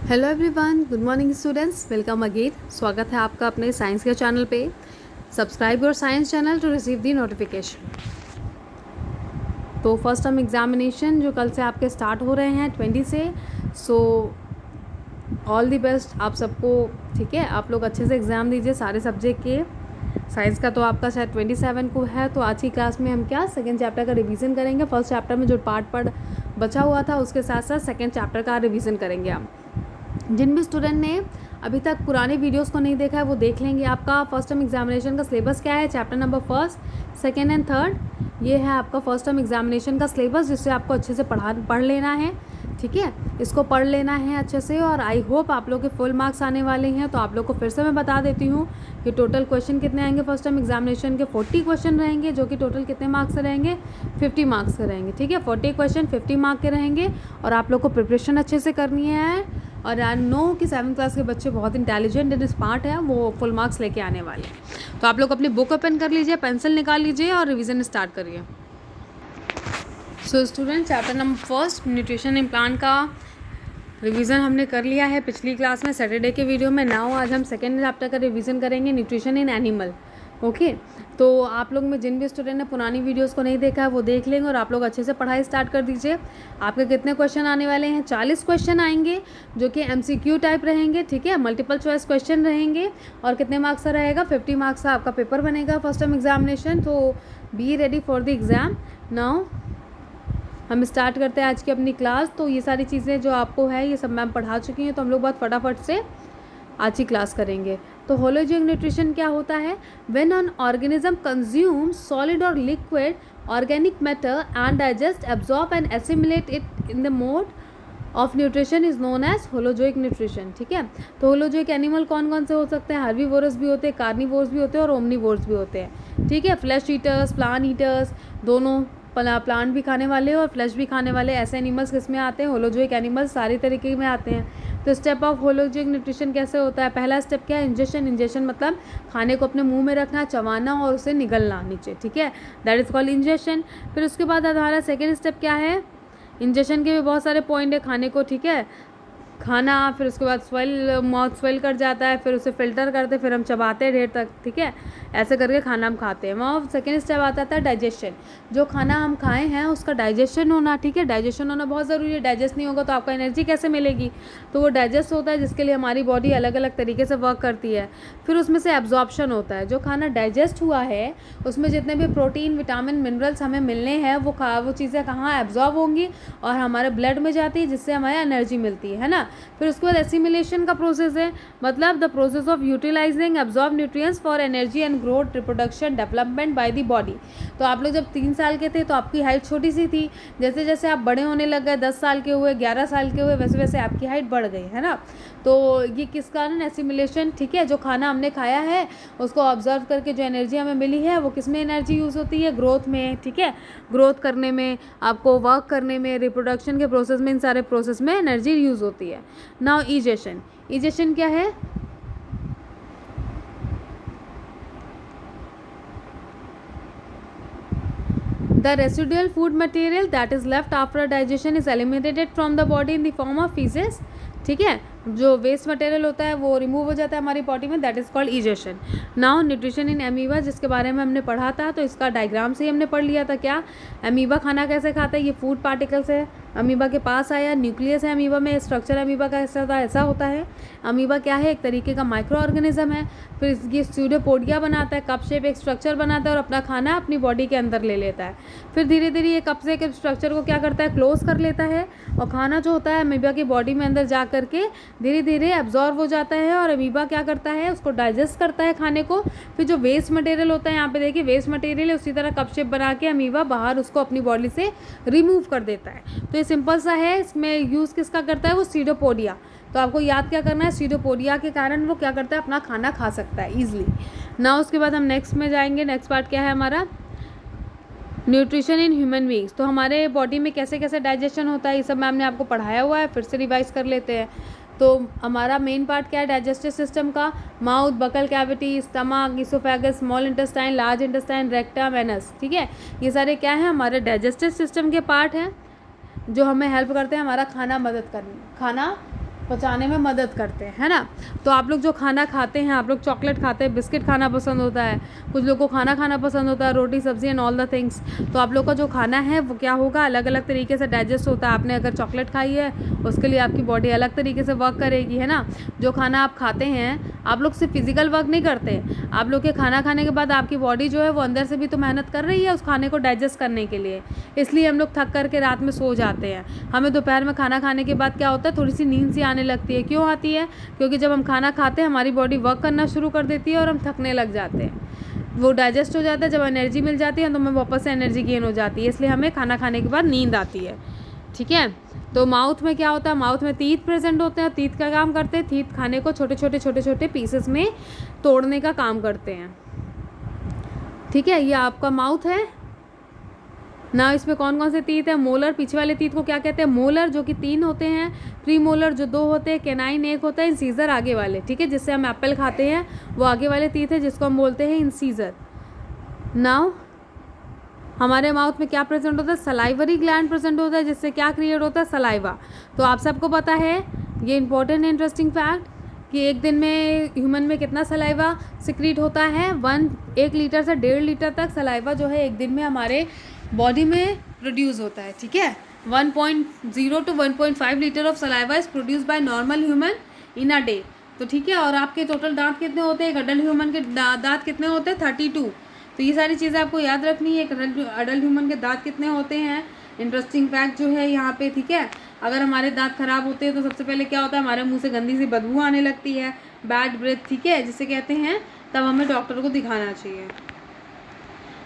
Hello everyone, good morning students, welcome again. स्वागत है आपका अपने साइंस के चैनल पे। Subscribe your science channel to receive the notification. तो फर्स्ट टर्म एग्जामिनेशन जो कल से आपके स्टार्ट हो रहे हैं 20 से, सो ऑल द बेस्ट आप सबको। ठीक है, आप लोग अच्छे से एग्ज़ाम दीजिए सारे सब्जेक्ट के। साइंस का तो आपका शायद 27 को है। तो आज की क्लास में हम क्या सेकेंड चैप्टर का रिवीजन करेंगे। फर्स्ट चैप्टर में जो पार्ट बचा हुआ था उसके साथ साथ सेकेंड चैप्टर का रिवीजन करेंगे हम। जिन भी स्टूडेंट ने अभी तक पुराने वीडियोस को नहीं देखा है वो देख लेंगे। आपका फर्स्ट टर्म एग्जामिनेशन का सिलेबस क्या है, chapter number first, second and third, ये है आपका फर्स्ट टर्म एग्जामिनेशन का सिलेबस, जिससे आपको अच्छे से पढ़ लेना है। ठीक है, इसको पढ़ लेना है अच्छे से। और आई होप आप लोग के फुल मार्क्स आने वाले हैं। तो आप लोग को फिर से मैं बता देती हूँ कि टोटल क्वेश्चन कितने आएंगे फर्स्ट टर्म एग्जामिनेशन के। 40 क्वेश्चन रहेंगे, जो कि टोटल कितने मार्क्स से रहेंगे, 50 मार्क्स के रहेंगे। ठीक है, 40 क्वेश्चन 50 मार्क के रहेंगे। और आप लोग को प्रिपरेशन अच्छे से करनी है। और आई नो कि 7th क्लास के बच्चे बहुत इंटेलिजेंट एंड स्मार्ट हैं, वो फुल मार्क्स लेके आने वाले हैं। तो आप लोग अपनी बुक ओपन कर लीजिए, पेंसिल निकाल लीजिए और रिवीजन स्टार्ट करिए। So student, chapter number first nutrition implant का रिवीजन हमने कर लिया है पिछली क्लास में, सैटरडे के वीडियो में। नाउ आज हम सेकेंड चैप्टर का रिवीजन करेंगे, न्यूट्रिशन इन एनिमल। ओके, तो आप लोग में जिन भी स्टूडेंट ने पुरानी वीडियोस को नहीं देखा है वो देख लेंगे। और आप लोग अच्छे से पढ़ाई स्टार्ट कर दीजिए। आपके कितने क्वेश्चन आने वाले हैं, 40 क्वेश्चन आएंगे, जो कि MCQ टाइप रहेंगे। ठीक है, मल्टीपल चॉइस क्वेश्चन रहेंगे। और कितने मार्क्स का रहेगा, 50 मार्क्स का आपका पेपर बनेगा फर्स्ट टर्म एग्जामिनेशन। तो be ready for the exam. Now हम स्टार्ट करते हैं आज की अपनी क्लास। तो ये सारी चीज़ें जो आपको है ये सब मैम पढ़ा चुकी हैं, तो हम लोग बहुत फटाफट से आज की क्लास करेंगे। तो होलोजिक न्यूट्रिशन क्या होता है, when an organism consume solid और liquid organic matter and digest, absorb and assimilate it in the mode of nutrition is known as holozoic nutrition. ठीक है, तो होलोजोइक एनिमल कौन कौन से हो सकते हैं, हार्बीवोरस भी होते हैं, कार्निवोरस भी होते हैं और ओमनीवोरस भी होते हैं। ठीक है, फ्लैश ईटर्स, प्लांट ईटर्स, दोनों प्लांट भी खाने वाले और फ्लैश भी खाने वाले ऐसे एनिमल्स किस में आते हैं, होलोजोइक एनिमल्स सारी तरीके में आते हैं। तो स्टेप ऑफ होलोजोइक न्यूट्रिशन कैसे होता है, पहला स्टेप क्या है, इंजेशन। इंजेशन मतलब खाने को अपने मुंह में रखना, चबाना और उसे निगलना नीचे। ठीक है, दैट इज कॉल्ड इंजेशन। फिर उसके बाद हमारा सेकेंड स्टेप क्या है, इंजेशन के भी बहुत सारे पॉइंट है खाने को। ठीक है, खाना, फिर उसके बाद माउथ स्वेल कर जाता है, फिर उसे फिल्टर करते, फिर हम चबाते हैं ढेर तक। ठीक है, ऐसे करके खाना हम खाते हैं। वहाँ सेकेंड स्टेप आता था डाइजेशन। जो खाना हम खाए हैं उसका डाइजेशन होना। ठीक है, डाइजेशन होना बहुत ज़रूरी है। डाइजेस्ट नहीं होगा तो आपको एनर्जी कैसे मिलेगी। तो वो डाइजेस्ट होता है, जिसके लिए हमारी बॉडी अलग अलग तरीके से वर्क करती है। फिर उसमें से एब्जॉर्प्शन होता है। जो खाना डाइजेस्ट हुआ है उसमें जितने भी प्रोटीन, विटामिन, मिनरल्स हमें मिलने हैं वो चीज़ें कहाँ एब्जॉर्ब होंगी और हमारे ब्लड में जाती है, जिससे हमें एनर्जी मिलती है ना। फिर उसके बाद एसिमिलेशन का प्रोसेस है, मतलब the process of utilising absorb nutrients for energy and growth, reproduction, development by the body. तो आप लोग जब 3 साल के थे तो आपकी हाइट छोटी सी थी। जैसे जैसे आप बड़े होने लग गए, 10 साल के हुए, 11 साल के हुए, वैसे वैसे आपकी हाइट बढ़ गई है ना। तो ये किस कारण, एसिमिलेशन। ठीक है, जो खाना हमने खाया है उसको ऑब्जर्व करके जो एनर्जी हमें मिली है वो किस में एनर्जी यूज़ होती है, ग्रोथ में। ठीक है, ग्रोथ करने में, आपको वर्क करने में, रिप्रोडक्शन के प्रोसेस में, इन सारे प्रोसेस में एनर्जी यूज़ होती है। Now egestion. इजेशन क्या है, the residual food material that is left after digestion is eliminated from the body in the form of feces. ठीक है, जो वेस्ट मटेरियल होता है वो रिमूव हो जाता है हमारी बॉडी में, that is called egestion. Now nutrition in amoeba, जिसके बारे में हमने पढ़ा था, तो इसका डायग्राम से ही हमने पढ़ लिया था। क्या एमीबा खाना कैसे खाता है, ये फूड पार्टिकल्स है अमीबा के पास आया, न्यूक्लियस है अमीबा में, स्ट्रक्चर अमीबा का ऐसा होता है। अमीबा क्या है, एक तरीके का माइक्रो ऑर्गेनिज्म है। फिर ये स्यूडोपोडिया बनाता है, कप शेप एक स्ट्रक्चर बनाता है और अपना खाना अपनी बॉडी के अंदर ले लेता है। फिर धीरे धीरे ये कप से के स्ट्रक्चर को क्या करता है, क्लोज कर लेता है और खाना जो होता है अमीबा की बॉडी में अंदर जा करके धीरे धीरे एब्जॉर्व हो जाता है। और अमीबा क्या करता है, उसको डाइजेस्ट करता है खाने को। फिर जो वेस्ट मटेरियल होता है, यहाँ पे देखिए वेस्ट मटेरियल है, उसी तरह कप शेप बना के अमीबा बाहर उसको अपनी बॉडी से रिमूव कर देता है। तो ये सिंपल सा है। इसमें यूज़ किसका करता है, वो सीडोपोडिया। तो आपको याद क्या करना है, सीडोपोडिया के कारण वो क्या करता है, अपना खाना खा सकता है ईजिली ना। उसके बाद हम नेक्स्ट में जाएंगे। नेक्स्ट पार्ट क्या है हमारा, न्यूट्रिशन इन ह्यूमन बींग्स। तो हमारे बॉडी में कैसे कैसे डाइजेशन होता है ये सब मैम ने आपको पढ़ाया हुआ है, फिर से रिवाइज कर लेते हैं। तो हमारा मेन पार्ट क्या है डाइजेस्टिव सिस्टम का, mouth, buccal cavity, stomach, oesophagus, small intestine, large intestine, rectum, anus. ठीक है, ये सारे क्या है, हमारे डाइजेस्टिव सिस्टम के पार्ट हैं जो हमें हेल्प करते हैं हमारा खाना पचाने में मदद करते हैं, है ना। तो आप लोग जो खाना खाते हैं, आप लोग चॉकलेट खाते हैं, बिस्किट खाना पसंद होता है, कुछ लोग को खाना खाना पसंद होता है, रोटी सब्जी एंड ऑल द थिंग्स। तो आप लोग का जो खाना है वो क्या होगा, अलग अलग तरीके से डाइजेस्ट होता है। आपने अगर चॉकलेट खाई है उसके लिए आपकी बॉडी अलग तरीके से वर्क करेगी, है ना। जो खाना आप खाते हैं, आप लोग सिर्फ फिजिकल वर्क नहीं करते, आप लोग के खाना खाने के बाद आपकी बॉडी जो है वो अंदर से भी तो मेहनत कर रही है उस खाने को डाइजेस्ट करने के लिए। इसलिए हम लोग थक करके रात में सो जाते हैं। हमें दोपहर में खाना खाने के बाद क्या होता है, थोड़ी सी नींद सी आने लगती है। क्यों आती है? क्योंकि जब हम खाना खाते हैं हमारी बॉडी वर्क करना शुरू कर देती है और हम थकने लग जाते हैं। वो डाइजेस्ट हो जाता है, जब एनर्जी मिल जाती है तो हमें वापस से एनर्जी गेन हो जाती है, इसलिए हमें खाना खाने के बाद नींद आती है, ठीक है। तो माउथ में क्या होता है, माउथ में टीथ प्रेजेंट होते हैं। टीथ का काम करते हैं, टीथ खाने को छोटे छोटे पीसेस में तोड़ने का काम करते हैं, ठीक है। ये आपका माउथ है ना। इसमें कौन कौन से टीथ है? मोलर, पीछे वाले टीथ को क्या कहते हैं? मोलर, जो कि 3 होते हैं। प्री मोलर जो 2 होते हैं। कैनाइन 1 होता है। इंसीजर आगे वाले, ठीक है, जिससे हम एप्पल खाते हैं वो आगे वाले टीथ है जिसको हम बोलते हैं इंसीजर। नाउ हमारे माउथ में क्या प्रेजेंट होता है? सलाइवरी ग्लैंड प्रेजेंट होता है, जिससे क्या क्रिएट होता है? सलाइवा। तो आप सबको पता है, ये इंपॉर्टेंट इंटरेस्टिंग फैक्ट, कि एक दिन में ह्यूमन में कितना सलाइवा सिक्रीट होता है? 1 लीटर से 1.5 लीटर तक सलाइवा जो है एक दिन में हमारे बॉडी में प्रोड्यूस होता है, ठीक है। 1.0 to 1.5 litre of saliva is produce by normal human in a day. तो ठीक है, और आपके टोटल दांत कितने होते हैं? एक अडल्ट ह्यूमन के दांत कितने होते हैं? 32। तो ये सारी चीज़ें आपको याद रखनी है। एक अडल्ट ह्यूमन के दांत कितने होते हैं, इंटरेस्टिंग फैक्ट जो है यहाँ पे, ठीक है। अगर हमारे दांत खराब होते हैं तो सबसे पहले क्या होता है, हमारे मुंह से गंदी सी बदबू आने लगती है, बैड ब्रेथ, ठीक है, जिसे कहते हैं, तब हमें डॉक्टर को दिखाना चाहिए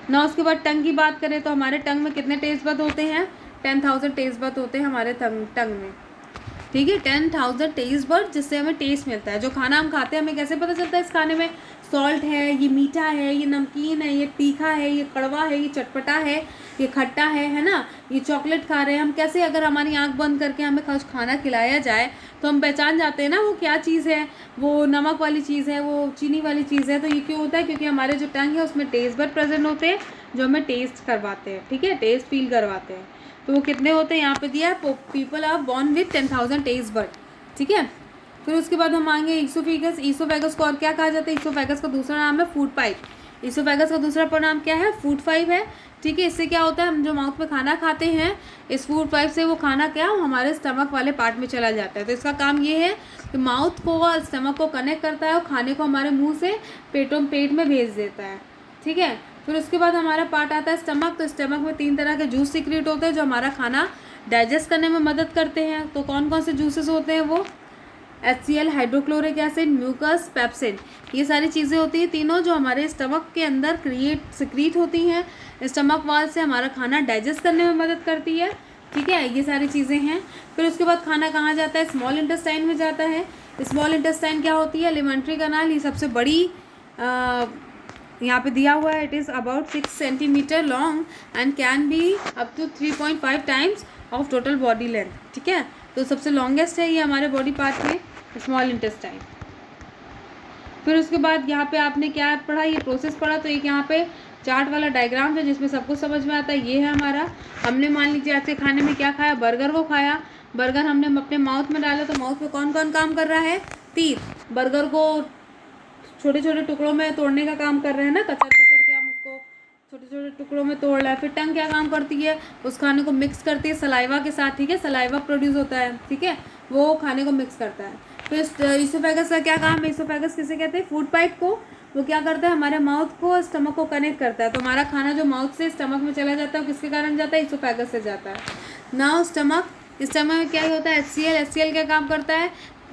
ना। उसके बाद टंग की बात करें तो हमारे टंग में कितने टेस्ट बड होते हैं? 10,000 टेस्ट बड होते हैं हमारे टंग में, ठीक है। 10,000 टेस्ट बड, जिससे हमें टेस्ट मिलता है। जो खाना हम खाते हैं हमें कैसे पता चलता है इस खाने में सॉल्ट है, ये मीठा है, ये नमकीन है, ये तीखा है, ये कड़वा है, ये चटपटा है, ये खट्टा है ना। ये चॉकलेट खा रहे हैं हम, कैसे? अगर हमारी आंख बंद करके हमें खाना खिलाया जाए तो हम पहचान जाते हैं ना वो क्या चीज़ है, वो नमक वाली चीज़ है, वो चीनी वाली चीज़ है। तो ये क्यों होता है? क्योंकि हमारे जो टंग है उसमें टेस्ट बड प्रेजेंट होते हैं जो हमें टेस्ट करवाते हैं, ठीक है, टेस्ट फील करवाते हैं। तो वो कितने होते हैं यहाँ पे दिया है, people are born with 10,000 test bud, ठीक है। फिर उसके बाद हम आएंगे ईसोफेगस। ईसोफेगस को और क्या कहा जाता है? ईसोफेगस का दूसरा नाम है फूड पाइप। ईसोफेगस का दूसरा प्रनाम क्या है? फूड पाइप है, ठीक है। इससे क्या होता है, हम जो माउथ में खाना खाते हैं, इस फूड पाइप से वो खाना क्या हमारे स्टमक वाले पार्ट में चला जाता है। तो इसका काम ये है कि माउथ को और स्टमक को कनेक्ट करता है और खाने को हमारे मुँह से पेट में भेज देता है, ठीक है। फिर उसके बाद हमारा पार्ट आता है स्टमक। तो स्टमक में 3 तरह के जूस सीक्रेट होते हैं जो हमारा खाना डाइजेस्ट करने में मदद करते हैं। तो कौन कौन से जूसेस होते हैं? वो HCl, hydrochloric acid, mucus, pepsin, ये सारी चीज़ें होती हैं तीनों, जो हमारे स्टमक के अंदर सिक्रीट होती हैं। स्टमक वाल से हमारा खाना डाइजेस्ट करने में मदद करती है, ठीक है। ये सारी चीज़ें हैं। फिर उसके बाद खाना कहाँ जाता है? स्मॉल इंटेस्टाइन में जाता है। स्मॉल इंटेस्टाइन क्या होती है? Alimentary canal. ये सबसे बड़ी यहाँ पे दिया हुआ है, it is about 6 centimetre long and can be up to 3.5 times of total body length, ठीक है। तो सबसे लॉन्गेस्ट है ये हमारे बॉडी पार्ट में, स्मॉल इंटेस्टाइन। फिर उसके बाद यहाँ पे आपने क्या पढ़ा? ये प्रोसेस पढ़ा। तो एक यहाँ पे चार्ट वाला डायग्राम है जिसमें सब कुछ समझ में आता है। ये है हमारा, हमने मान लीजिए आज के खाने में क्या खाया? बर्गर को खाया। बर्गर हमने अपने माउथ में डाला, तो माउथ में कौन कौन काम कर रहा है? टीथ। बर्गर को छोटे छोटे टुकड़ों में तोड़ने का काम कर रहे हैं ना, कचर के हम उसको छोटे छोटे टुकड़ों में तोड़ रहा है। फिर टंग क्या काम करती है? उस खाने को मिक्स करती है सलाइवा के साथ, ठीक है। सलाइवा प्रोड्यूस होता है, ठीक है, वो खाने को मिक्स करता है। फिर ईसोफेगस का क्या काम है? ईसोफेगस किसे कहते हैं? फूड पाइप को। वो क्या करता है? हमारे माउथ को स्टमक को कनेक्ट करता है। तो हमारा खाना जो माउथ से स्टमक में चला जाता है, किसके कारण जाता है? ईसोफेगस से जाता है। नाउ स्टमक में क्या होता है? HCl क्या काम करता है?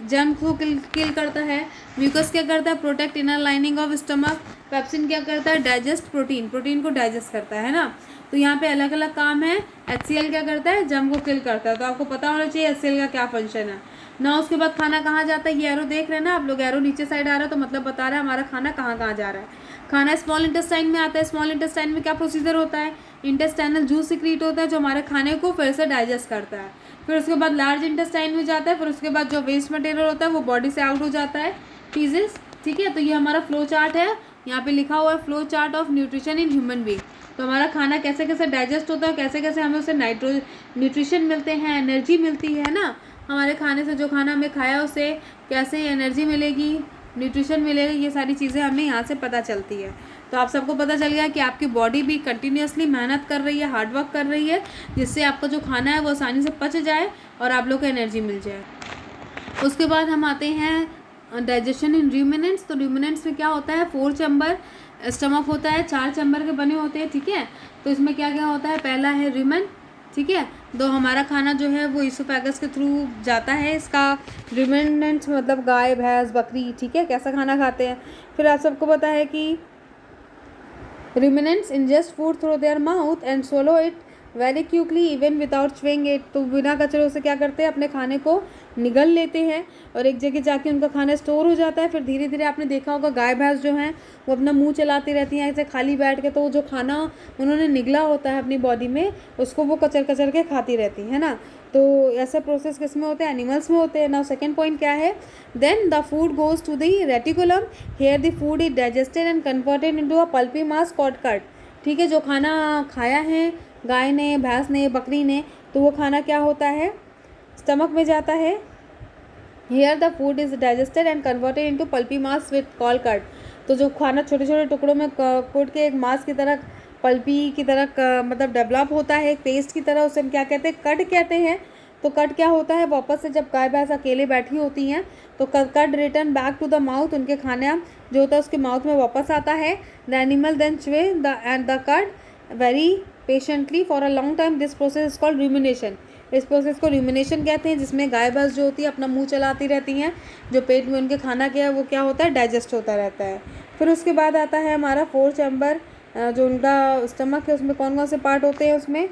जर्म को किल करता है। म्यूकस क्या करता है? Protect inner lining of stomach. Pepsin क्या करता है? डाइजेस्ट प्रोटीन को डाइजेस्ट करता है ना। तो यहाँ पे अलग अलग काम है। HCl क्या करता है? जर्म को किल करता है। तो आपको पता होना चाहिए HCl का क्या फंक्शन है ना। उसके बाद खाना कहाँ जाता है? ये एरो देख रहे हैं ना आप लोग, एरो नीचे साइड आ रहा है, तो मतलब बता रहा है हमारा खाना कहाँ कहाँ जा रहा है। खाना स्मॉल इंटेस्टाइन में आता है। स्मॉल इंटेस्टाइन में क्या प्रोसीजर होता है? इंटेस्टाइनल जूस सिक्रीट होता है जो हमारे खाने को फिर से डाइजेस्ट करता है। फिर उसके बाद लार्ज इंटेस्टाइन में जाता है। फिर उसके बाद जो वेस्ट मटेरियल होता है वो बॉडी से आउट हो जाता है, फीसेस, ठीक है। तो ये हमारा फ्लो चार्ट है। यहाँ पे लिखा हुआ है flow chart of nutrition in human being. तो हमारा खाना कैसे कैसे डाइजेस्ट होता है, कैसे कैसे हमें उसे न्यूट्रिशन मिलते हैं, एनर्जी मिलती है ना, हमारे खाने से, जो खाना हमें खाया उससे कैसे एनर्जी मिलेगी, न्यूट्रिशन मिलेगा, ये सारी चीज़ें हमें यहाँ से पता चलती है। तो आप सबको पता चल गया कि आपकी बॉडी भी कंटिन्यूसली मेहनत कर रही है, हार्डवर्क कर रही है, जिससे आपका जो खाना है वो आसानी से पच जाए और आप लोग को एनर्जी मिल जाए। उसके बाद हम आते हैं डाइजेशन इन रूमिनेंट्स। तो रूमिनेंट्स में क्या होता है, 4 चैम्बर स्टमक होता है, 4 चैम्बर के बने होते हैं, ठीक है। तो इसमें क्या क्या होता है, पहला है रूमेन, ठीक है। तो हमारा खाना जो है वो इसोफेगस के थ्रू जाता है। इसका रूमिनेंट्स मतलब गाय, भैंस, बकरी, ठीक है, कैसा खाना खाते हैं। फिर आप सबको पता है कि ruminants ingest food through their mouth and swallow it very quickly even without chewing it. तो बिना कचरों से क्या करते हैं, अपने खाने को निगल लेते हैं और एक जगह जाके उनका खाना स्टोर हो जाता है। फिर धीरे धीरे आपने देखा होगा गाय भैंस जो हैं वो अपना मुंह चलाती रहती हैं ऐसे खाली बैठ के, तो जो खाना उन्होंने निगला होता है अपनी बॉडी में उसको वो कचर कचर के खाती रहती है ना। तो ऐसा प्रोसेस किस में होते हैं, एनिमल्स में होते हैं। नाउ सेकेंड पॉइंट क्या है, then the food goes to the reticulum, here the food is digested and converted into a pulpy mass called curd, ठीक है। जो खाना खाया है गाय ने, भैंस ने, बकरी ने, तो वो खाना क्या होता है, स्टमक में जाता है। Here the food is digested and converted into pulpy mass with call curd. तो जो खाना छोटे छोटे टुकड़ों में कूट के एक मास की तरह, पल्पी की तरह मतलब डेवलप होता है, एक पेस्ट की तरह, उसे हम क्या कहते हैं, कर्ड कहते हैं। तो कर्ड क्या होता है, वापस से जब गाय भैंस अकेले बैठी होती हैं तो curd return back to the mouth, उनके खाना जो होता है उसके माउथ में वापस आता है। The animal then chew the curd very patiently for a long time. This process is called rumination. इस प्रोसेस को रूमिनेशन कहते हैं, जिसमें गाय भैंस जो होती है अपना मुंह चलाती रहती हैं, जो पेट में उनके खाना क्या है वो क्या होता है, डाइजेस्ट होता रहता है। फिर उसके बाद आता है हमारा 4 चैम्बर, जो उनका स्टमक है उसमें कौन कौन से पार्ट होते हैं उसमें,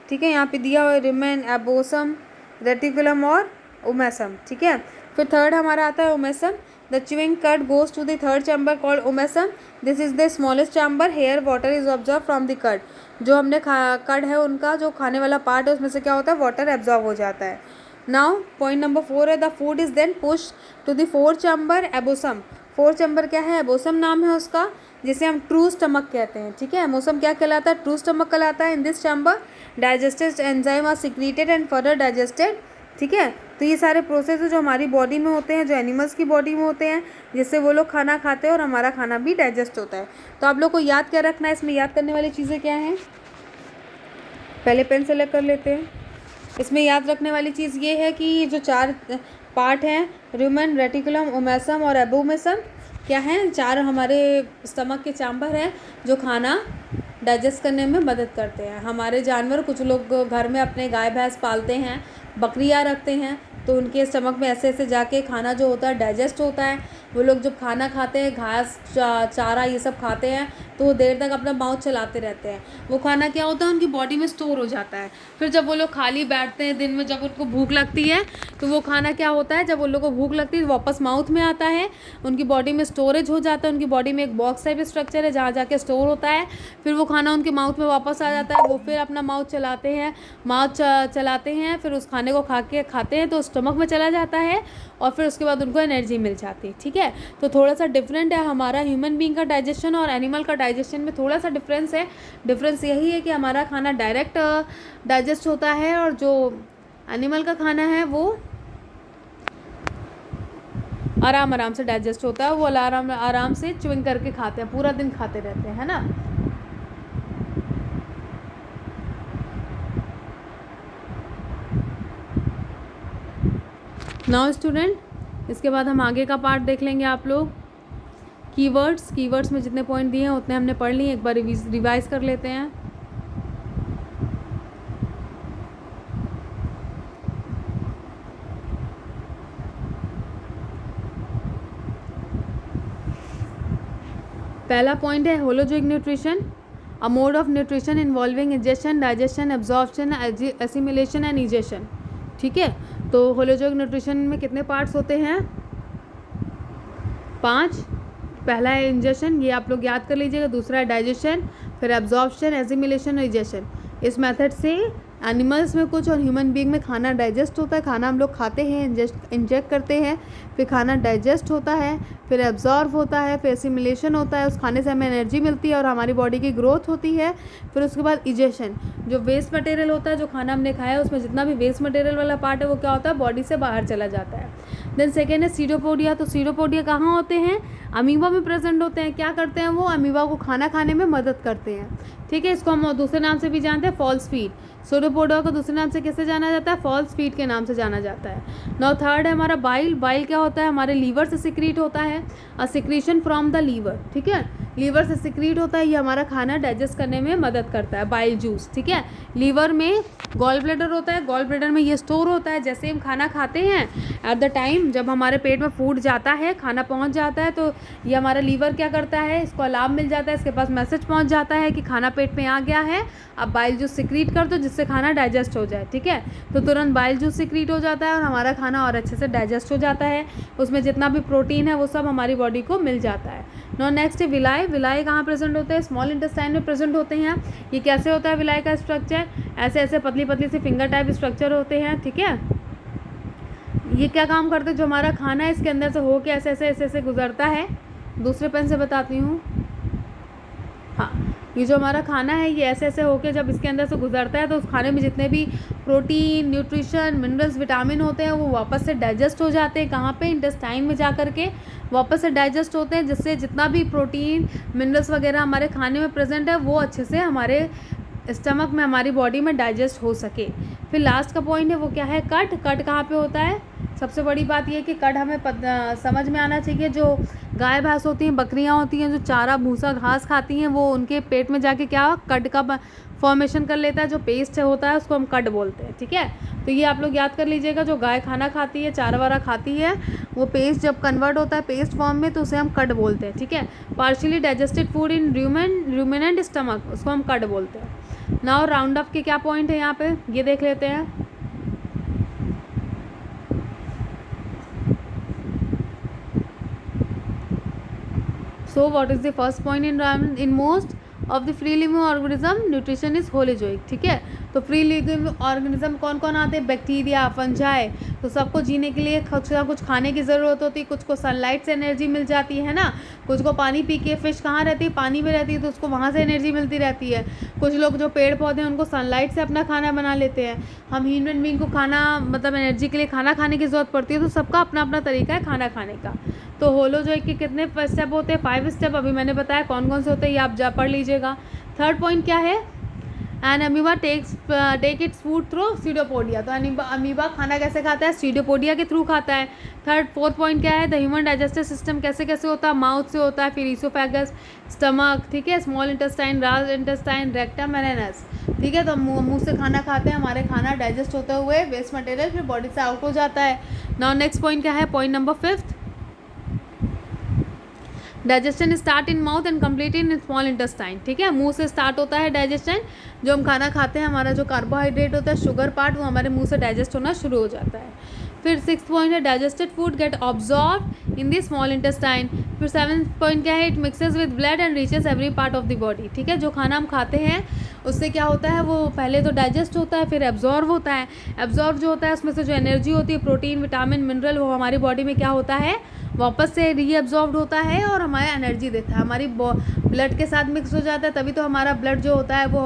ठीक है, यहाँ पे दिया हुआ है, रुमेन, एबोसम, रेटिकुलम और ओमेसम, ठीक है। फिर थर्ड हमारा आता है omasum. The chewing curd goes to the third chamber called omasum. This is the smallest chamber, here water is observe from the curd. जो हमने कर्ड है उनका जो खाने वाला पार्ट है उसमें से क्या होता है, वाटर एब्जॉर्ब हो जाता है। नाउ पॉइंट नंबर 4 है, the food is then push to the 4 chamber abomasum. 4 chamber क्या है, एबोसम नाम है उसका, जिसे हम ट्रू स्टमक कहते हैं, ठीक है। एबोसम क्या कहलाता है, ट्रू स्टमक कहलाता है। In this chamber digested enzyme are secreted and further digested, ठीक है। तो ये सारे प्रोसेस जो हमारी बॉडी में होते हैं, जो एनिमल्स की बॉडी में होते हैं, जिससे वो लोग खाना खाते हैं और हमारा खाना भी डाइजेस्ट होता है। तो आप लोग को याद क्या रखना है, इसमें याद करने वाली चीज़ें क्या हैं, पहले पेन सेलेक्ट कर लेते हैं। इसमें याद रखने वाली चीज़ ये है कि ये जो 4 पार्ट हैं, रूमेन, रेटिकुलम, ओमेसम और एबोमेसम, क्या हैं, 4 हमारे स्टमक के चैम्बर हैं जो खाना डाइजेस्ट करने में मदद करते हैं। हमारे जानवर, कुछ लोग घर में अपने गाय भैंस पालते हैं, बकरियाँ रखते हैं, तो उनके स्टमक में ऐसे ऐसे जाके खाना जो होता है डाइजेस्ट होता है। वो लोग जब खाना खाते हैं, घास, चारा ये सब खाते हैं, तो वो देर तक अपना माउथ चलाते रहते हैं। वो खाना क्या होता है, उनकी बॉडी में स्टोर हो जाता है। फिर जब वो लोग खाली बैठते हैं दिन में, जब उनको भूख लगती है, तो वो खाना क्या होता है, जब उन लोगों को भूख लगती है वापस माउथ में आता है, उनकी बॉडी में स्टोरेज हो जाता है। उनकी बॉडी में एक बॉक्स टाइप स्ट्रक्चर है जहाँ जाके स्टोर होता है। फिर वो खाना उनके माउथ में वापस आ जाता है, वो फिर अपना माउथ चलाते हैं, चलाते हैं, फिर उस खाने को खाते हैं तो स्टमक में चला जाता है और फिर उसके बाद उनको एनर्जी मिल जाती है, ठीक है। तो थोड़ा सा डिफरेंट है हमारा ह्यूमन बीइंग का डाइजेशन और एनिमल का डाइजेशन में, थोड़ा सा डिफरेंस है। डिफरेंस यही है कि हमारा खाना डायरेक्ट डाइजेस्ट होता है और जो एनिमल का खाना है वो आराम आराम से डाइजेस्ट होता है। वो आराम से च्युइंग करके खाते हैं, पूरा दिन खाते रहते हैं, है ना। नाउ स्टूडेंट, इसके बाद हम आगे का पार्ट देख लेंगे आप लोग। कीवर्ड्स में जितने पॉइंट दिए हैं उतने हमने पढ़ लिए, एक बार रिवाइज कर लेते हैं। पहला पॉइंट है holozoic nutrition, a mode of nutrition involving ingestion, digestion, absorption, assimilation and egestion, ठीक है। तो होलोजोइक न्यूट्रिशन में कितने पार्ट्स होते हैं, 5। पहला है इंजेशन, ये आप लोग याद कर लीजिएगा। दूसरा है डाइजेशन, फिर एब्जॉर्प्शन, एसिमिलेशन और इजेशन। इस मेथड से एनिमल्स में कुछ और ह्यूमन बीइंग में खाना डाइजेस्ट होता है। खाना हम लोग खाते हैं, इंजेक्ट करते हैं, फिर खाना डाइजेस्ट होता है, फिर एब्जॉर्व होता है, फिर एसिमिलेशन होता है, उस खाने से हमें एनर्जी मिलती है और हमारी बॉडी की ग्रोथ होती है। फिर उसके बाद इजेशन, जो वेस्ट मटेरियल होता है, जो खाना हमने खाया उसमें जितना भी वेस्ट मटेरियल वाला पार्ट है वो क्या होता है, बॉडी से बाहर चला जाता है। देन सेकेंड है सीडोपोडिया। तो सीडोपोडिया कहाँ होते हैं, अमीबा में प्रेजेंट होते हैं। क्या करते हैं वो, अमीबा को खाना खाने में मदद करते हैं। ठीक है, इसको हम दूसरे नाम से भी जानते हैं, फॉल्स फीड। सीडोपोडिया को दूसरे नाम से कैसे जाना जाता है, फॉल्स फीड के नाम से जाना जाता है। नाउ थर्ड है हमारा बाइल। बाइल क्या होता है, हमारे लीवर से सिक्रीट होता है, अ सिक्रीशन फ्रॉम द लीवर। ठीक है, लीवर से सिक्रीट होता है, ये हमारा खाना डाइजेस्ट करने में मदद करता है, बाइल जूस। ठीक है, लीवर में गॉल ब्लैडर होता है, गॉल ब्लैडर में ये स्टोर होता है। जैसे हम खाना खाते हैं, एट द टाइम जब हमारे पेट में फूड जाता है, खाना पहुंच जाता है, तो ये हमारा लीवर क्या करता है, इसको अलार्म मिल जाता है, इसके पास मैसेज पहुंच जाता है कि खाना पेट में आ गया है, अब बाइल जूस सिक्रीट कर दो जिससे खाना डाइजेस्ट हो जाए। ठीक है, तो तुरंत बाइल जूस सिक्रीट हो जाता है और हमारा खाना और अच्छे से डाइजेस्ट हो जाता है, उसमें जितना भी प्रोटीन है वो सब हमारी बॉडी को मिल जाता है। नो नेक्स्ट है विलाई। विलाई कहाँ प्रेजेंट होते हैं, स्मॉल इंटेस्टाइन में प्रेजेंट होते हैं। ये कैसे होता है विलाई का स्ट्रक्चर, ऐसे ऐसे पतली पतली सी फिंगर टाइप स्ट्रक्चर होते हैं। ठीक है, ये क्या काम करते हैं, जो हमारा खाना है इसके अंदर से होके ऐसे ऐसे ऐसे ऐसे गुजरता है। दूसरे पेन से बताती हूँ। हाँ, ये जो हमारा खाना है ये ऐसे ऐसे होके जब इसके अंदर से गुजरता है तो उस खाने में जितने भी प्रोटीन, न्यूट्रिशन, मिनरल्स, विटामिन होते हैं वो वापस से डाइजेस्ट हो जाते हैं। कहाँ पे, इंटेस्टाइन में जा कर के वापस से डाइजेस्ट होते हैं, जिससे जितना भी प्रोटीन, मिनरल्स वगैरह हमारे खाने में प्रेजेंट है वो अच्छे से हमारे स्टमक में, हमारी बॉडी में डाइजेस्ट हो सके। फिर लास्ट का पॉइंट है वो क्या है, कट। कट कहाँ पे होता है, सबसे बड़ी बात ये है कि कट हमें समझ में आना चाहिए। जो गाय भैंस होती हैं, बकरियां होती हैं, जो चारा भूसा घास खाती हैं, वो उनके पेट में जाके क्या कट का फॉर्मेशन कर लेता है, जो पेस्ट होता है उसको हम कट बोलते हैं। ठीक है, तो ये आप लोग याद कर लीजिएगा, जो गाय खाना खाती है, चारा वारा खाती है, वो पेस्ट जब कन्वर्ट होता है पेस्ट फॉर्म में तो उसे हम कट बोलते हैं। ठीक है, partially digested food in ruminant stomach, उसको हम कट बोलते हैं। नाउ राउंड अप के क्या पॉइंट है यहाँ पे, ये देख लेते हैं। So what is the first point in most of the free living organism, nutrition is holozoic। ठीक है, तो फ्री लिविंग ऑर्गेनिज्म कौन कौन आते हैं, बैक्टीरिया, फंजाई। तो सबको जीने के लिए कुछ ना कुछ खाने की ज़रूरत होती है, कुछ को सनलाइट से एनर्जी मिल जाती है ना, कुछ को पानी पी के, फिश कहाँ रहती है, पानी में रहती है तो उसको वहाँ से एनर्जी मिलती रहती है। कुछ लोग जो पेड़ पौधे हैं उनको सनलाइट से अपना खाना बना लेते हैं। हम ह्यूमन बीइंग को खाना मतलब एनर्जी के लिए खाना खाने की ज़रूरत पड़ती है, तो सबका अपना अपना तरीका है खाना खाने का। तो होलोजोइक के कितने स्टेप होते हैं, 5 स्टेप अभी मैंने बताया कौन कौन से होते हैं, ये आप जा पढ़ लीजिएगा। थर्ड पॉइंट क्या है, an amoeba take its food through pseudopodia. तो अमीबा खाना कैसे खाता है, सीडोपोडिया के थ्रू खाता है। फोर्थ पॉइंट क्या है, द ह्यूमन डाइजेस्टिव सिस्टम कैसे कैसे होता है, माउथ से होता है, फिर ईसोफेगस, स्टमक, ठीक है, small intestine, large intestine, rectum and anus. ठीक है, तो मुंह से खाना खाते हैं, हमारे खाना डाइजेस्ट होते हुए वेस्ट मटेरियल फिर बॉडी से आउट हो जाता है। नाउ नेक्स्ट पॉइंट क्या है, point number 5, digestion start in mouth and complete in small intestine. ठीक है, मुंह से स्टार्ट होता है डाइजेशन, जो हम खाना खाते हैं हमारा जो कार्बोहाइड्रेट होता है, शुगर पार्ट, वो हमारे मुंह से डाइजेस्ट होना शुरू हो जाता है। फिर 6th पॉइंट है digested food get absorb in the small intestine. फिर 7th पॉइंट क्या है, it mixes with blood and reaches every part of the body. ठीक है, जो खाना हम खाते हैं उससे क्या होता है, वो पहले तो डाइजेस्ट होता है, फिर एब्जॉर्व होता है। एब्जॉर्व जो होता है उसमें से जो एनर्जी होती है, प्रोटीन, विटामिन, मिनरल, वो हमारी बॉडी में क्या होता है, वापस से रीअब्जॉर्ब्ड होता है और हमारा एनर्जी देता है, हमारी ब्लड के साथ मिक्स हो जाता है, तभी तो हमारा ब्लड जो होता है वो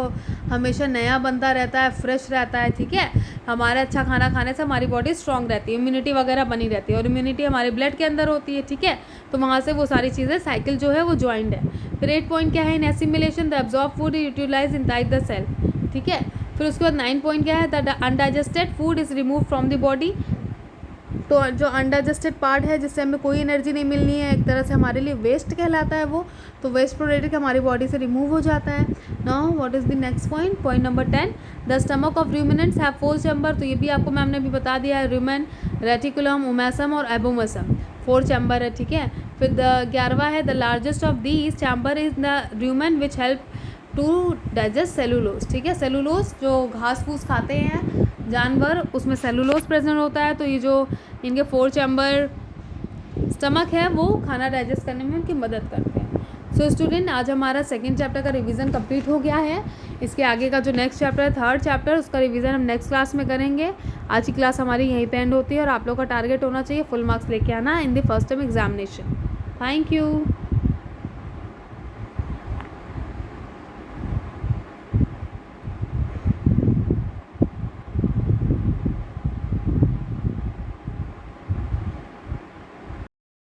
हमेशा नया बनता रहता है, फ्रेश रहता है। ठीक है, हमारा अच्छा खाना खाने से हमारी बॉडी स्ट्रांग रहती है, इम्यूनिटी वगैरह बनी रहती है, और इम्यूनिटी हमारे ब्लड के अंदर होती है। ठीक है, तो वहाँ से वो सारी चीज़ें साइकिल जो है वो ज्वाइंट है। फिर 8 पॉइंट क्या है, in assimilation the absorb food utilise inside the cell. ठीक है, फिर उसके बाद 9 पॉइंट क्या है, the undigested food is remove from the body. तो जो अनडाइजेस्टेड पार्ट है जिससे हमें कोई एनर्जी नहीं मिलनी है, एक तरह से हमारे लिए वेस्ट कहलाता है वो, तो वेस्ट प्रोडक्ट हमारी बॉडी से रिमूव हो जाता है। Now what is the next point, point number 10, the stomach of ruminants have 4 chamber. तो ये भी आपको मैम ने भी बता दिया है, रूमेन, रेटिकुलम, ओमेसम और एबोमेसम, 4 चैम्बर है। ठीक है, फिर 11वां है, the largest of these chamber is the rumen which help to digest cellulose. ठीक है, सेलुलोज जो घास फूस खाते हैं जानवर, उसमें सेलुलोज प्रेजेंट होता है, तो ये जो इनके 4 चैम्बर स्टमक है वो खाना डाइजेस्ट करने में उनकी मदद करते हैं। सो स्टूडेंट, आज हमारा सेकेंड चैप्टर का रिवीजन कंप्लीट हो गया है। इसके आगे का जो नेक्स्ट चैप्टर है, थर्ड चैप्टर, उसका रिवीजन हम नेक्स्ट क्लास में करेंगे। आज की क्लास हमारी यहीं पे एंड होती है और आप लोग का टारगेट होना चाहिए फुल मार्क्स लेके आना in the first term examination. Thank you.